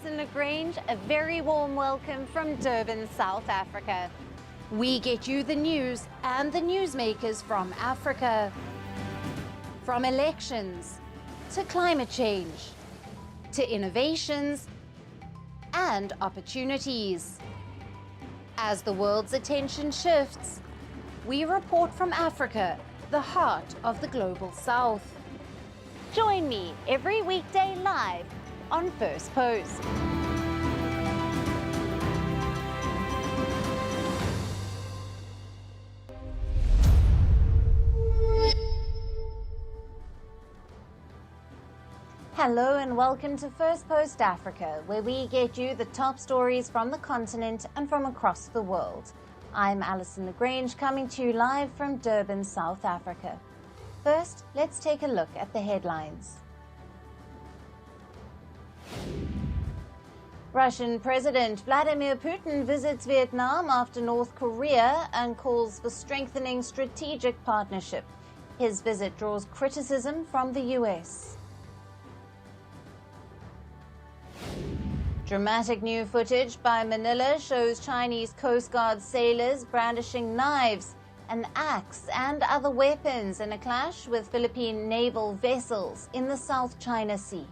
Alyson Grange, a very warm welcome from Durban, South Africa. We get you the news and the newsmakers from Africa. From elections, to climate change, to innovations and opportunities. As the world's attention shifts, we report from Africa, the heart of the global South. Join me every weekday live on Firstpost. Hello and welcome to Firstpost Africa, where we get you the top stories from the continent and from across the world. I'm Alyson Grange, coming to you live from Durban, South Africa. First, let's take a look at the headlines. Russian President Vladimir Putin visits Vietnam after North Korea and calls for strengthening strategic partnership. His visit draws criticism from the US. Dramatic new footage by Manila shows Chinese Coast Guard sailors brandishing knives, an axe and other weapons in a clash with Philippine naval vessels in the South China Sea.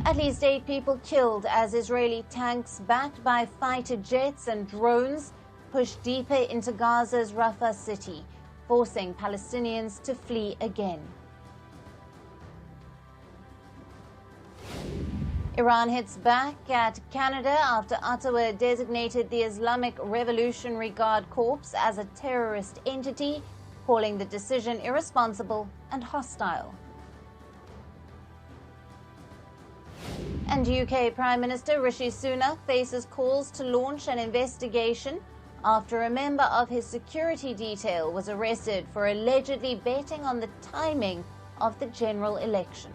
At least 8 people killed as Israeli tanks backed by fighter jets and drones push deeper into Gaza's Rafah city, forcing Palestinians to flee again. Iran hits back at Canada after Ottawa designated the Islamic Revolutionary Guard Corps as a terrorist entity, calling the decision irresponsible and hostile. And UK Prime Minister Rishi Sunak faces calls to launch an investigation after a member of his security detail was arrested for allegedly betting on the timing of the general election.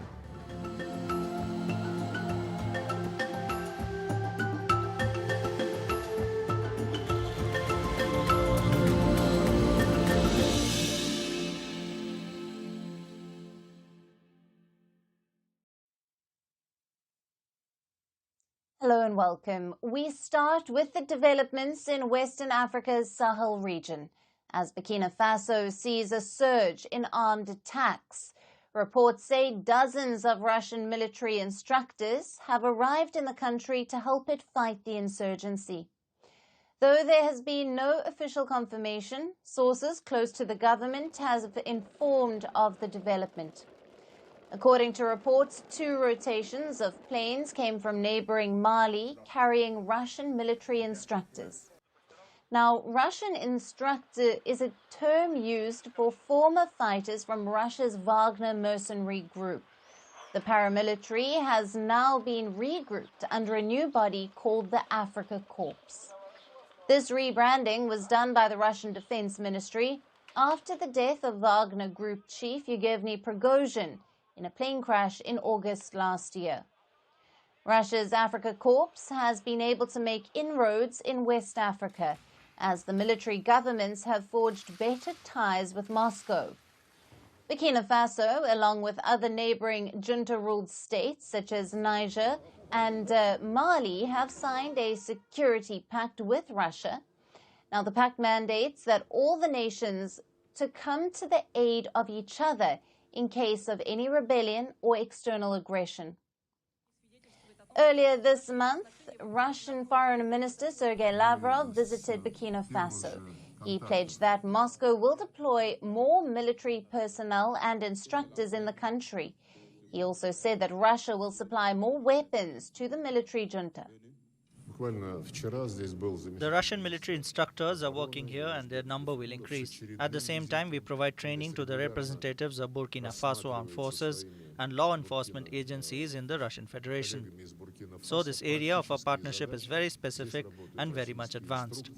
Hello and welcome. We start with the developments in Western Africa's Sahel region, as Burkina Faso sees a surge in armed attacks. Reports say dozens of Russian military instructors have arrived in the country to help it fight the insurgency. Though there has been no official confirmation, sources close to the government have informed of the development. According to reports, 2 rotations of planes came from neighboring Mali carrying Russian military instructors. Now, Russian instructor is a term used for former fighters from Russia's Wagner mercenary group. The paramilitary has now been regrouped under a new body called the Africa Corps. This rebranding was done by the Russian Defense Ministry after the death of Wagner Group chief Yevgeny Prigozhin in a plane crash in August last year. Russia's Africa Corps has been able to make inroads in West Africa as the military governments have forged better ties with Moscow. Burkina Faso, along with other neighboring junta-ruled states such as Niger and Mali, have signed a security pact with Russia. Now, the pact mandates that all the nations to come to the aid of each other in case of any rebellion or external aggression. Earlier this month, Russian Foreign Minister Sergei Lavrov visited Burkina Faso. He pledged that Moscow will deploy more military personnel and instructors in the country. He also said that Russia will supply more weapons to the military junta. The Russian military instructors are working here and their number will increase. At the same time, we provide training to the representatives of Burkina Faso armed forces and law enforcement agencies in the Russian Federation. So this area of our partnership is very specific and very much advanced.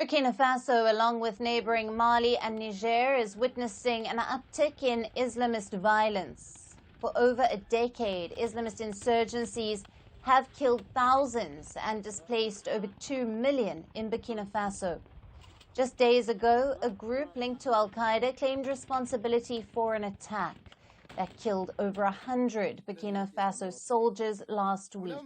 Burkina Faso, along with neighboring Mali and Niger, is witnessing an uptick in Islamist violence. For over a decade, Islamist insurgencies have killed thousands and displaced over 2 million in Burkina Faso. Just days ago, a group linked to al-Qaeda claimed responsibility for an attack that killed over 100 Burkina Faso soldiers last week.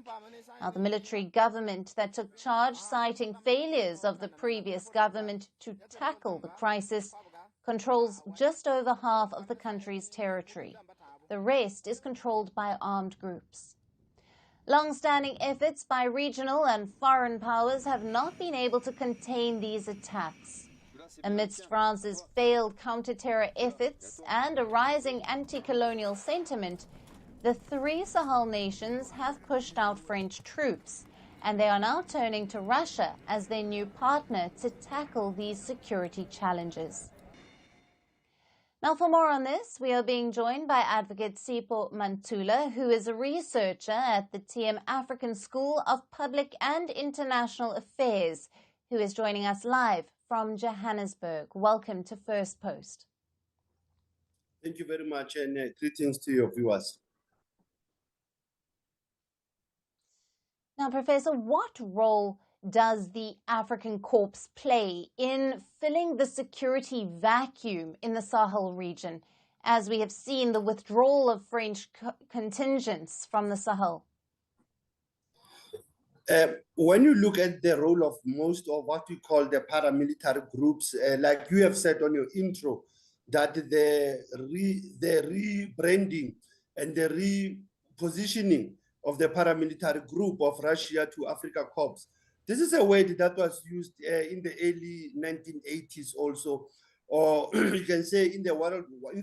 Now, the military government that took charge, citing failures of the previous government to tackle the crisis, controls just over half of the country's territory. The rest is controlled by armed groups. Long-standing efforts by regional and foreign powers have not been able to contain these attacks. Amidst France's failed counter-terror efforts and a rising anti-colonial sentiment, the three Sahel nations have pushed out French troops, and they are now turning to Russia as their new partner to tackle these security challenges. Now, for more on this, we are being joined by Advocate Sipho Mantula, who is a researcher at the TM African School of Public and International Affairs, who is joining us live from Johannesburg. Welcome to First Post. Thank you very much, and greetings to your viewers. Now, Professor, what role does the African Corps play in filling the security vacuum in the Sahel region, as we have seen the withdrawal of French contingents from the Sahel? When you look at the role of most of what we call the paramilitary groups, like you have said on your intro, that the rebranding and the repositioning of the paramilitary group of Russia to Africa Corps. This is a word that was used in the early 1980s also, or you can say in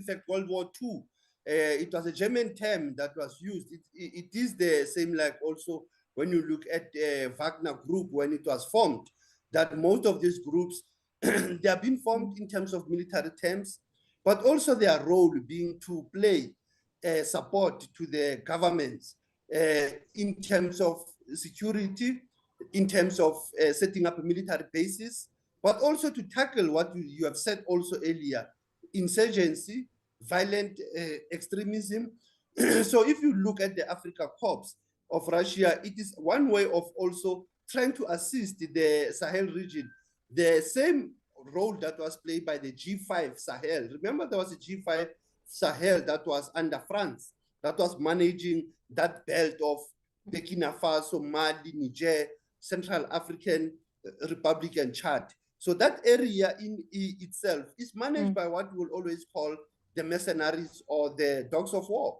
fact, World War II. It was a German term that was used. It is the same like also when you look at the Wagner group when it was formed, that most of these groups, they have been formed in terms of military terms, but also their role being to play support to the governments in terms of security, in terms of setting up a military bases, but also to tackle what you have said also earlier, insurgency, violent extremism. So if you look at the Africa Corps of Russia, it is one way of also trying to assist the Sahel region. The same role that was played by the G5 Sahel. Remember, there was a G5 Sahel that was under France, that was managing that belt of Burkina Faso, Mali, Niger, Central African Republic, and Chad. So that area in itself is managed by what we will always call the mercenaries or the dogs of war.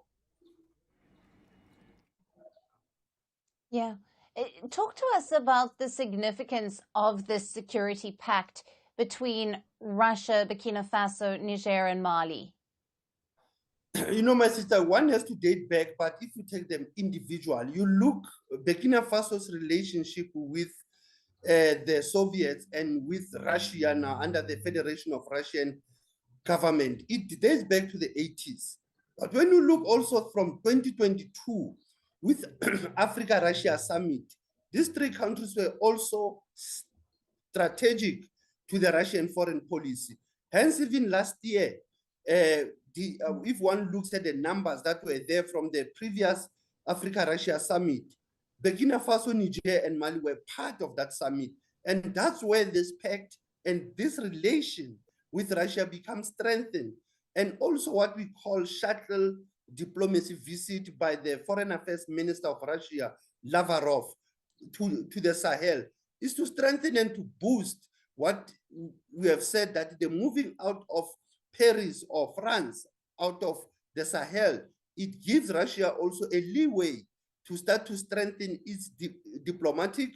Yeah. Talk to us about the significance of this security pact between Russia, Burkina Faso, Niger, and Mali. You know, my sister, one has to date back, but if you take them individual, you look Burkina Faso's relationship with the Soviets and with Russia now under the Federation of Russian government, it dates back to the 80s. But when you look also from 2022 with Africa-Russia summit, these three countries were also strategic to the Russian foreign policy. Hence, even last year, if one looks at the numbers that were there from the previous Africa-Russia summit, Burkina Faso, Niger, and Mali were part of that summit. And that's where this pact and this relation with Russia becomes strengthened. And also what we call shuttle diplomacy visit by the Foreign Affairs Minister of Russia, Lavrov, to the Sahel, is to strengthen and to boost what we have said, that the moving out of Paris or France out of the Sahel, it gives Russia also a leeway to start to strengthen its diplomatic,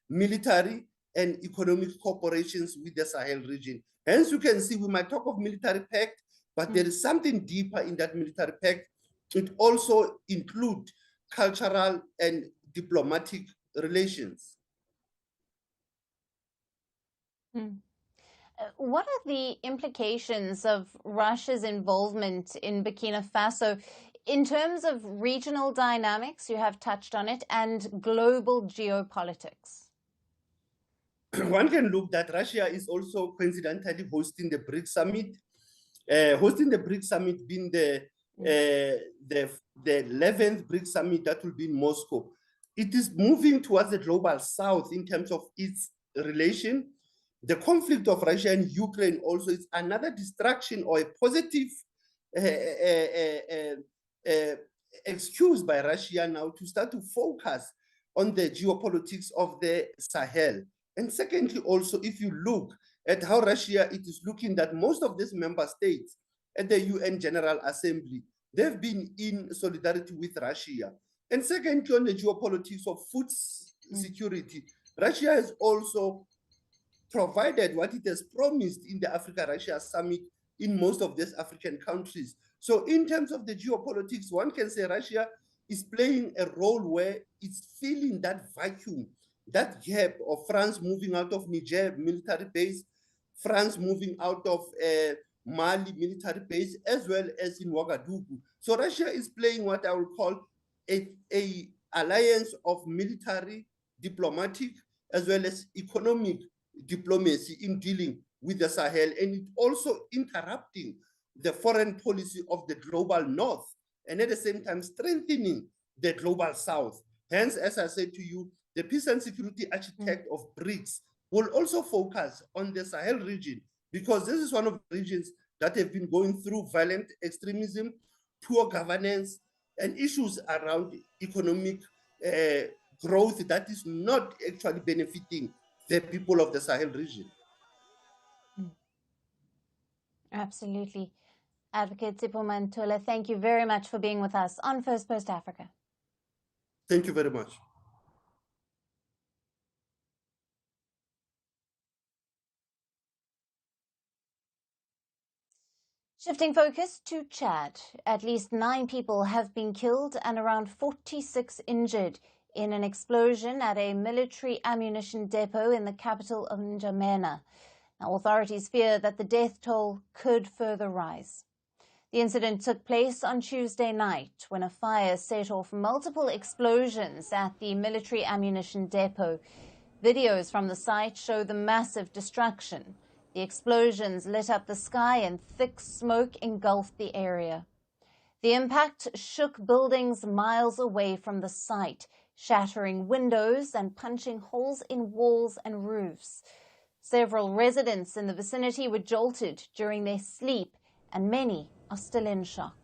military, and economic cooperations with the Sahel region. Hence, you can see we might talk of military pact, but there is something deeper in that military pact. It also includes cultural and diplomatic relations. What are the implications of Russia's involvement in Burkina Faso in terms of regional dynamics, you have touched on it, and global geopolitics? One can look that Russia is also coincidentally hosting the BRICS summit. Hosting the BRICS summit being the 11th BRICS summit that will be in Moscow. It is moving towards the global south in terms of its relation, The conflict of Russia and Ukraine also is another distraction or a positive excuse by Russia now to start to focus on the geopolitics of the Sahel. And secondly, also, if you look at how Russia it is looking that most of these member states at the UN General Assembly, they've been in solidarity with Russia. And secondly, on the geopolitics of food security, Russia has also provided what it has promised in the Africa-Russia summit in most of these African countries. So in terms of the geopolitics, one can say Russia is playing a role where it's filling that vacuum, that gap of France moving out of Niger military base, France moving out of Mali military base, as well as in Ouagadougou. So Russia is playing what I would call a alliance of military, diplomatic, as well as economic diplomacy in dealing with the Sahel, and it also interrupting the foreign policy of the global north, and at the same time strengthening the global south. Hence, as I said to you, the peace and security architect of BRICS will also focus on the Sahel region, because this is one of the regions that have been going through violent extremism, poor governance, and issues around economic growth that is not actually benefiting the people of the Sahel region. Absolutely. Advocate Sipho Mantula, thank you very much for being with us on Firstpost Africa. Thank you very much. Shifting focus to Chad, at least 9 people have been killed and around 46 injured in an explosion at a military ammunition depot in the capital of N'Djamena. Now, authorities fear that the death toll could further rise. The incident took place on Tuesday night when a fire set off multiple explosions at the military ammunition depot. Videos from the site show the massive destruction. The explosions lit up the sky and thick smoke engulfed the area. The impact shook buildings miles away from the site, shattering windows and punching holes in walls and roofs. Several residents in the vicinity were jolted during their sleep, and many are still in shock.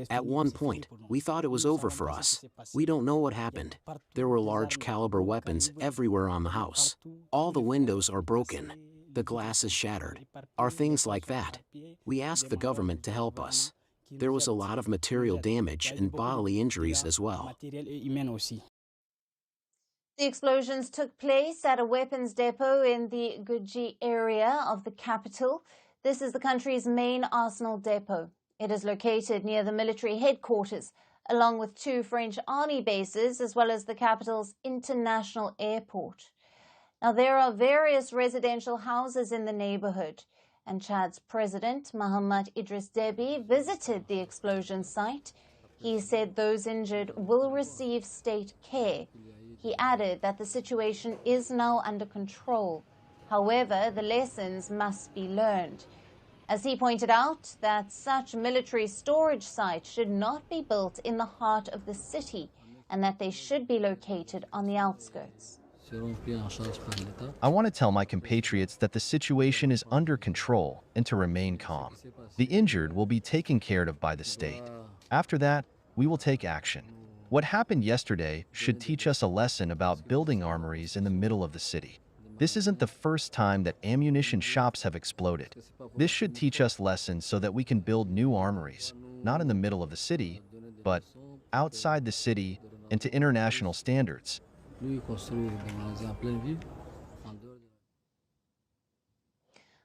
At one point, we thought it was over for us. We don't know what happened. There were large caliber weapons everywhere on the house. All the windows are broken. The glass is shattered. Are things like that? We asked the government to help us. There was a lot of material damage and bodily injuries as well. The explosions took place at a weapons depot in the Guji area of the capital. This is the country's main arsenal depot. It is located near the military headquarters, along with 2 French army bases, as well as the capital's international airport. Now, there are various residential houses in the neighborhood, and Chad's president, Mahamat Idris Deby, visited the explosion site. He said those injured will receive state care. He added that the situation is now under control. However, the lessons must be learned. As he pointed out, that such military storage sites should not be built in the heart of the city and that they should be located on the outskirts. I want to tell my compatriots that the situation is under control and to remain calm. The injured will be taken care of by the state. After that, we will take action. What happened yesterday should teach us a lesson about building armories in the middle of the city. This isn't the first time that ammunition shops have exploded. This should teach us lessons so that we can build new armories, not in the middle of the city, but outside the city and to international standards.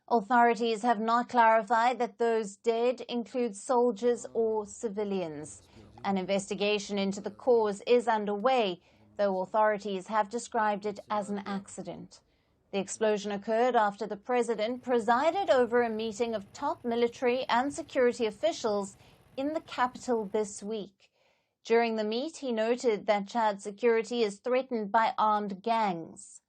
Authorities have not clarified that those dead include soldiers or civilians. An investigation into the cause is underway, though authorities have described it as an accident. The explosion occurred after the president presided over a meeting of top military and security officials in the capital this week. During the meet, he noted that Chad's security is threatened by armed gangs.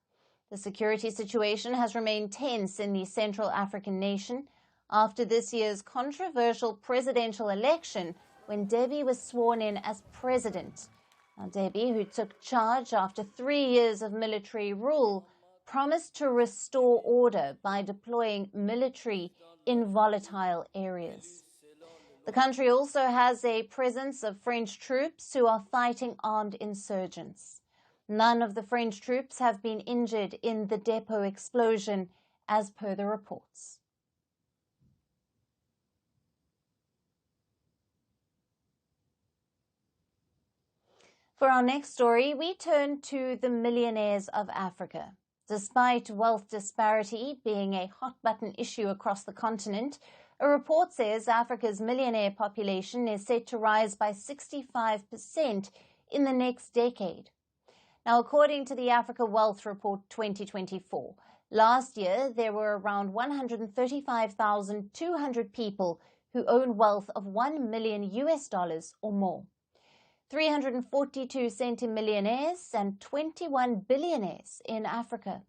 The security situation has remained tense in the Central African nation after this year's controversial presidential election when Deby was sworn in as president. Now, Deby, who took charge after 3 years of military rule, promised to restore order by deploying military in volatile areas. The country also has a presence of French troops who are fighting armed insurgents. None of the French troops have been injured in the depot explosion, as per the reports. For our next story, we turn to the Millionaires of Africa. Despite wealth disparity being a hot-button issue across the continent, a report says Africa's millionaire population is set to rise by 65% in the next decade. Now, according to the Africa Wealth Report 2024, last year there were around 135,200 people who own wealth of $1 million or more. 342 centimillionaires and 21 billionaires in Africa.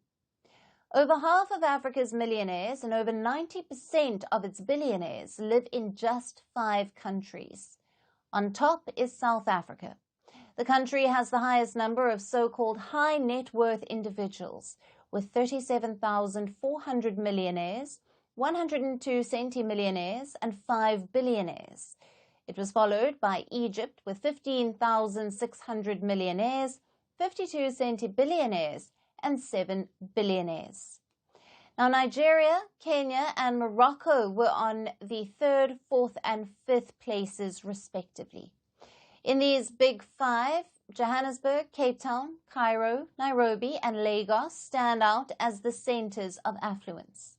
Over half of Africa's millionaires and over 90% of its billionaires live in just 5 countries. On top is South Africa. The country has the highest number of so-called high net worth individuals, with 37,400 millionaires, 102 centimillionaires and 5 billionaires. It was followed by Egypt with 15,600 millionaires, 52 centibillionaires, and 7 billionaires. Now, Nigeria, Kenya, and Morocco were on the 3rd, 4th, and 5th places, respectively. In these big 5, Johannesburg, Cape Town, Cairo, Nairobi, and Lagos stand out as the centers of affluence.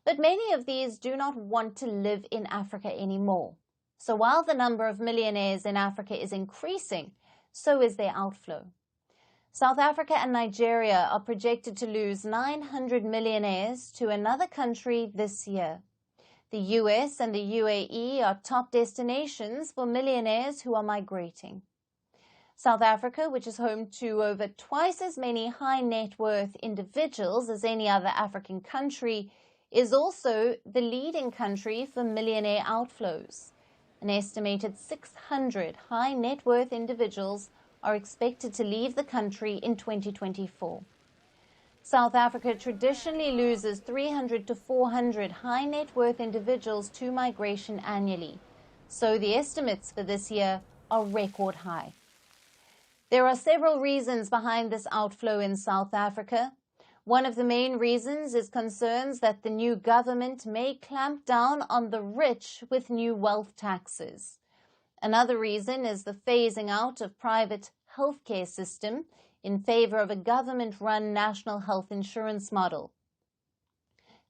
But many of these do not want to live in Africa anymore. So while the number of millionaires in Africa is increasing, so is their outflow. South Africa and Nigeria are projected to lose 900 millionaires to another country this year. The US and the UAE are top destinations for millionaires who are migrating. South Africa, which is home to over twice as many high net worth individuals as any other African country, is also the leading country for millionaire outflows. An estimated 600 high net worth individuals are expected to leave the country in 2024. South Africa traditionally loses 300 to 400 high net worth individuals to migration annually, so the estimates for this year are record high. There are several reasons behind this outflow in South Africa. One of the main reasons is concerns that the new government may clamp down on the rich with new wealth taxes. Another reason is the phasing out of private healthcare system in favor of a government-run national health insurance model.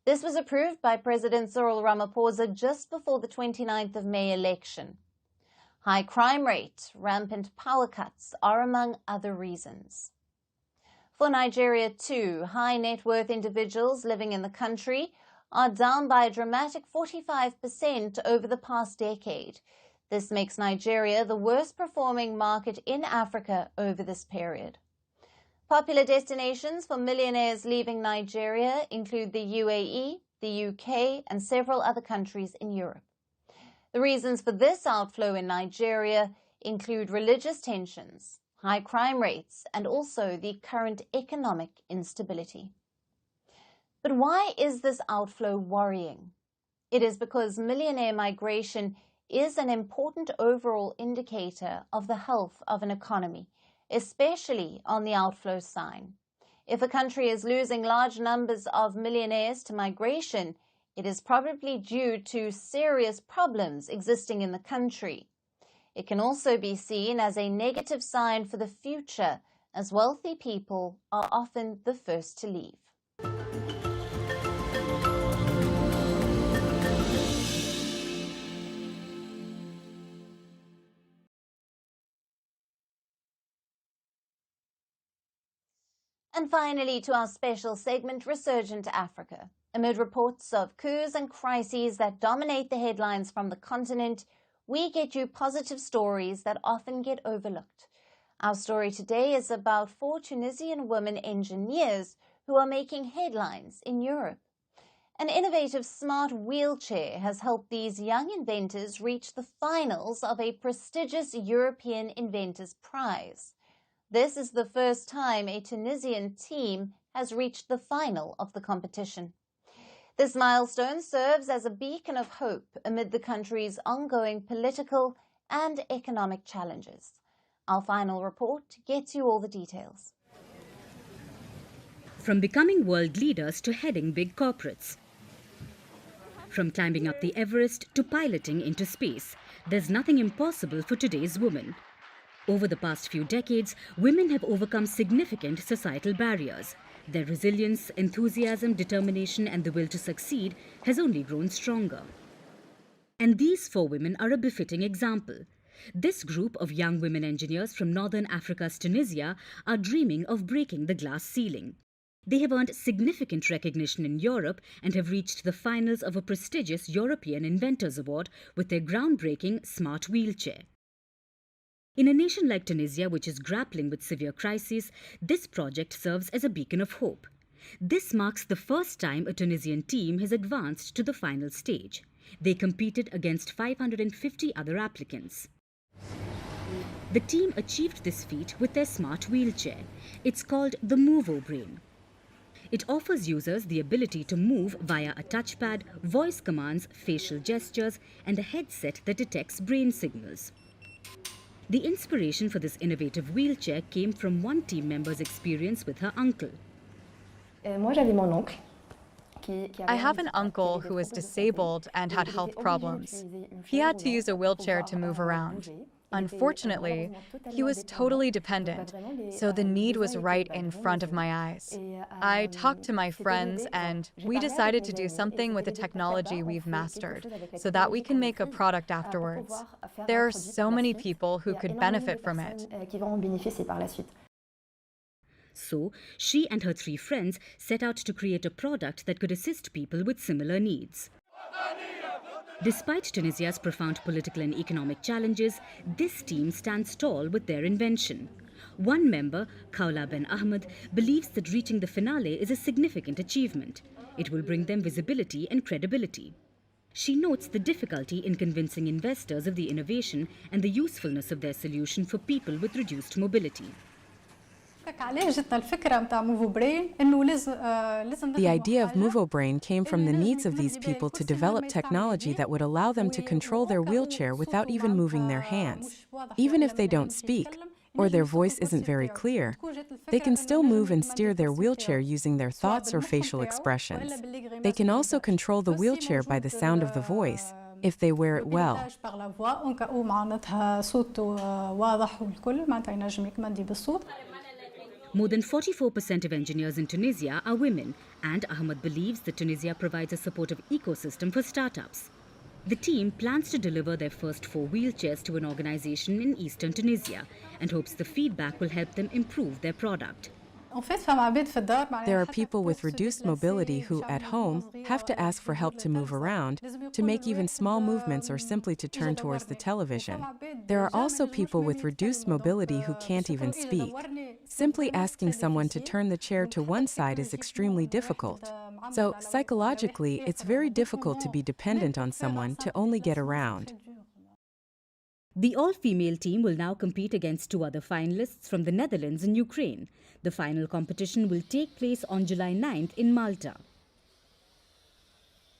This was approved by President Cyril Ramaphosa just before the 29th of May election. High crime rate, rampant power cuts are among other reasons. For Nigeria too, high net worth individuals living in the country are down by a dramatic 45% over the past decade. This makes Nigeria the worst performing market in Africa over this period. Popular destinations for millionaires leaving Nigeria include the UAE, the UK, and several other countries in Europe. The reasons for this outflow in Nigeria include religious tensions, high crime rates, and also the current economic instability. But why is this outflow worrying? It is because millionaire migration is an important overall indicator of the health of an economy, especially on the outflow side. If a country is losing large numbers of millionaires to migration, it is probably due to serious problems existing in the country. It can also be seen as a negative sign for the future, as wealthy people are often the first to leave. And finally, to our special segment, Resurgence Africa. Amid reports of coups and crises that dominate the headlines from the continent, we get you positive stories that often get overlooked. Our story today is about 4 Tunisian women engineers who are making headlines in Europe. An innovative smart wheelchair has helped these young inventors reach the finals of a prestigious European Inventors Prize. This is the first time a Tunisian team has reached the final of the competition. This milestone serves as a beacon of hope amid the country's ongoing political and economic challenges. Our final report gets you all the details. From becoming world leaders to heading big corporates. From climbing up the Everest to piloting into space, there's nothing impossible for today's women. Over the past few decades, women have overcome significant societal barriers. Their resilience, enthusiasm, determination, and the will to succeed has only grown stronger. And these 4 women are a befitting example. This group of young women engineers from northern Africa's Tunisia are dreaming of breaking the glass ceiling. They have earned significant recognition in Europe and have reached the finals of a prestigious European Inventors Award with their groundbreaking smart wheelchair. In a nation like Tunisia, which is grappling with severe crises, this project serves as a beacon of hope. This marks the first time a Tunisian team has advanced to the final stage. They competed against 550 other applicants. The team achieved this feat with their smart wheelchair. It's called the MovoBrain. It offers users the ability to move via a touchpad, voice commands, facial gestures, and a headset that detects brain signals. The inspiration for this innovative wheelchair came from one team member's experience with her uncle. I have an uncle who is disabled and had health problems. He had to use a wheelchair to move around. Unfortunately, he was totally dependent, so the need was right in front of my eyes. I talked to my friends and we decided to do something with the technology we've mastered so that we can make a product afterwards. There are so many people who could benefit from it. So, she and her 3 friends set out to create a product that could assist people with similar needs. Despite Tunisia's profound political and economic challenges, this team stands tall with their invention. One member, Kaula Ben Ahmed, believes that reaching the finale is a significant achievement. It will bring them visibility and credibility. She notes the difficulty in convincing investors of the innovation and the usefulness of their solution for people with reduced mobility. The idea of MovoBrain came from the needs of these people to develop technology that would allow them to control their wheelchair without even moving their hands. Even if they don't speak, or their voice isn't very clear, they can still move and steer their wheelchair using their thoughts or facial expressions. They can also control the wheelchair by the sound of the voice, if they wear it well. More than 44% of engineers in Tunisia are women, and Ahmed believes that Tunisia provides a supportive ecosystem for startups. The team plans to deliver their first 4 wheelchairs to an organization in eastern Tunisia and hopes the feedback will help them improve their product. There are people with reduced mobility who, at home, have to ask for help to move around, to make even small movements or simply to turn towards the television. There are also people with reduced mobility who can't even speak. Simply asking someone to turn the chair to one side is extremely difficult. So, psychologically, it's very difficult to be dependent on someone to only get around. The all-female team will now compete against 2 other finalists from the Netherlands and Ukraine. The final competition will take place on July 9th in Malta.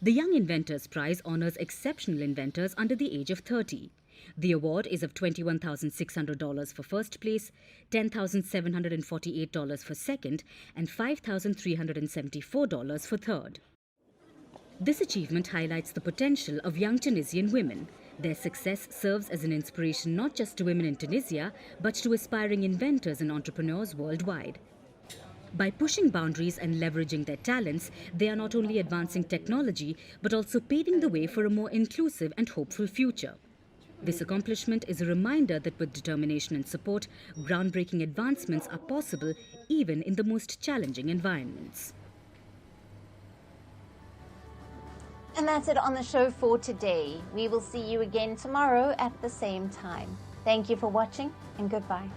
The Young Inventors Prize honors exceptional inventors under the age of 30. The award is of $21,600 for first place, $10,748 for second, and $5,374 for third. This achievement highlights the potential of young Tunisian women. Their success serves as an inspiration not just to women in Tunisia, but to aspiring inventors and entrepreneurs worldwide. By pushing boundaries and leveraging their talents, they are not only advancing technology, but also paving the way for a more inclusive and hopeful future. This accomplishment is a reminder that with determination and support, groundbreaking advancements are possible even in the most challenging environments. And that's it on the show for today. We will see you again tomorrow at the same time. Thank you for watching and goodbye.